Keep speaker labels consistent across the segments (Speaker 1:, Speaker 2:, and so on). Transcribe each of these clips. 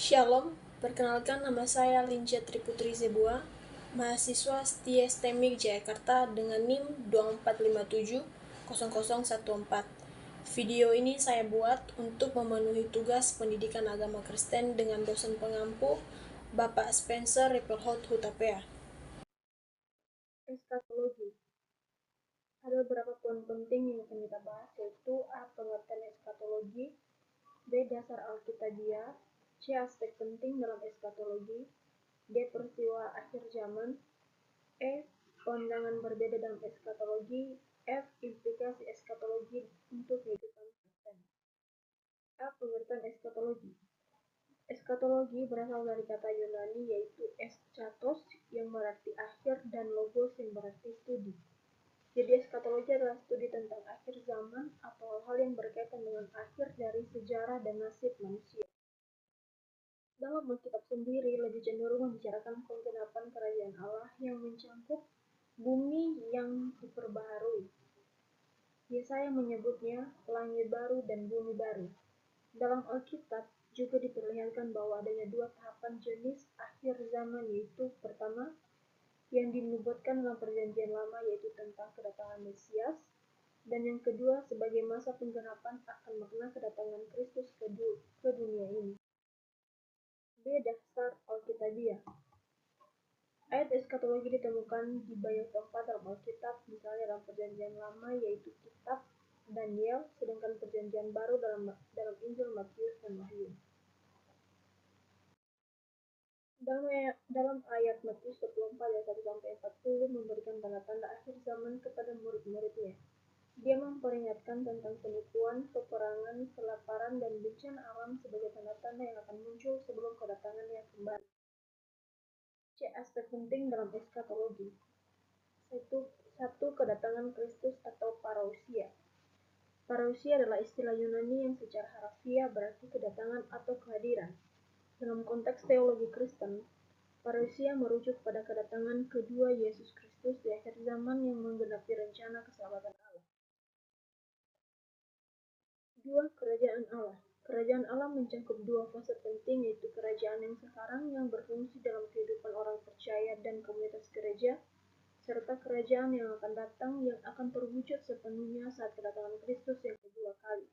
Speaker 1: Shalom, perkenalkan nama saya Linja Triputri Zebua, mahasiswa setia STEMIK Jakarta dengan NIM 24570014. Video ini saya buat untuk memenuhi tugas pendidikan agama Kristen dengan dosen pengampu, Bapak Spencer Ripplehout Hutapea. Eskatologi. Ada beberapa poin penting yang akan kita bahas, yaitu A. Pengertian eskatologi, B. Dasar Alkitabiah, C. Aspek penting dalam eskatologi, D. Peristiwa akhir zaman, E. Pandangan berbeda dalam eskatologi, F. Implikasi eskatologi untuk kehidupan Kristen. A. Pengertian eskatologi. Eskatologi berasal dari kata Yunani yaitu eschatos yang berarti akhir dan logos yang berarti studi. Jadi eskatologi adalah studi tentang akhir zaman atau hal-hal yang berkaitan dengan akhir dari sejarah dan nasib manusia. Dalam Alkitab sendiri lebih cenderung membicarakan penggenapan kerajaan Allah yang mencangkup bumi yang diperbaharui. Yesaya menyebutnya langit baru dan bumi baru. Dalam Alkitab juga diperlihatkan bahwa adanya dua tahapan jenis akhir zaman, yaitu pertama, yang dinubuatkan dalam perjanjian lama yaitu tentang kedatangan Mesias, dan yang kedua sebagai masa penggenapan akan makna kedatangan Kristus ke dunia ini. B. Dasar Alkitabiah. Ayat eskatologi ditemukan di banyak tempat dalam Alkitab, misalnya dalam perjanjian lama yaitu kitab Daniel, sedangkan perjanjian baru dalam Injil Matius dan Wahyu. Dalam ayat Matius 24 ayat 1-40 memberikan tanda-tanda akhir zaman kepada murid-muridnya. Dia memperingatkan tentang penipuan, peperangan, kelaparan, dan bencana alam sebagai tanda-tanda yang akan muncul sebelum kedatangannya kembali. C. Aspek penting dalam eskatologi. Satu, kedatangan Kristus atau parousia. Parousia adalah istilah Yunani yang secara harfiah berarti kedatangan atau kehadiran. Dalam konteks teologi Kristen, parousia merujuk pada kedatangan kedua Yesus Kristus di akhir zaman yang menggenapi rencana keselamatan Allah. 2. Kerajaan Allah. Kerajaan Allah mencakup dua fase penting, yaitu kerajaan yang sekarang yang berfungsi dalam kehidupan orang percaya dan komunitas gereja, serta kerajaan yang akan datang yang akan terwujud sepenuhnya saat kedatangan Kristus yang kedua kali.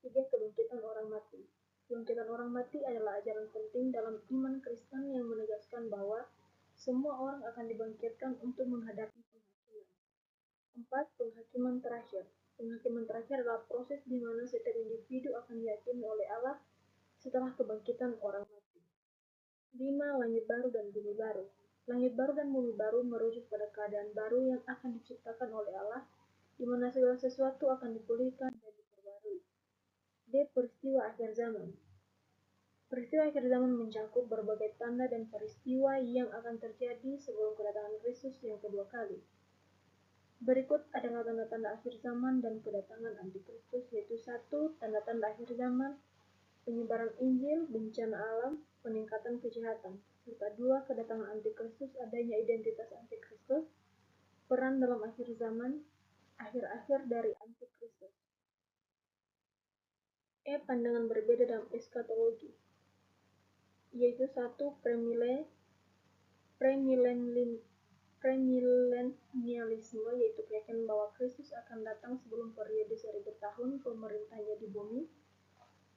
Speaker 1: 3. Kebangkitan orang mati. Kebangkitan orang mati adalah ajaran penting dalam iman Kristen yang menegaskan bahwa semua orang akan dibangkitkan untuk menghadapi penghakiman. 4. Penghakiman terakhir. Penghakiman terakhir adalah proses di mana setiap individu akan dihakimi oleh Allah setelah kebangkitan orang mati. 5. Langit baru dan bumi baru. Langit baru dan bumi baru merujuk pada keadaan baru yang akan diciptakan oleh Allah, di mana segala sesuatu akan dipulihkan dan diperbarui. D. Peristiwa akhir zaman. Peristiwa akhir zaman mencakup berbagai tanda dan peristiwa yang akan terjadi sebelum kedatangan Kristus yang kedua kali. Berikut adalah tanda-tanda akhir zaman dan kedatangan antikristus, yaitu 1. Tanda-tanda akhir zaman, penyebaran Injil, bencana alam, peningkatan kejahatan. Serta 2. Kedatangan antikristus, adanya identitas antikristus, peran dalam akhir zaman, akhir-akhir dari antikristus. E. Pandangan berbeda dalam eskatologi, yaitu 1. Premilenialisme, yaitu keyakinan bahwa Kristus akan datang sebelum periode 1000 tahun pemerintahnya di bumi.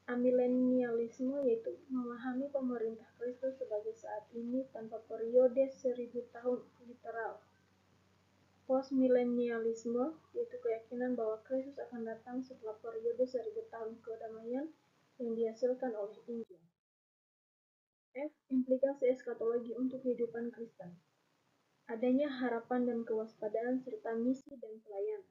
Speaker 1: Amilenialisme, yaitu memahami pemerintah Kristus sebagai saat ini tanpa periode 1000 tahun literal. Postmilenialisme, yaitu keyakinan bahwa Kristus akan datang setelah periode 1000 tahun kedamaian yang dihasilkan oleh Injil. F. Implikasi eskatologi untuk kehidupan Kristen. Adanya harapan dan kewaspadaan serta misi dan pelayanan.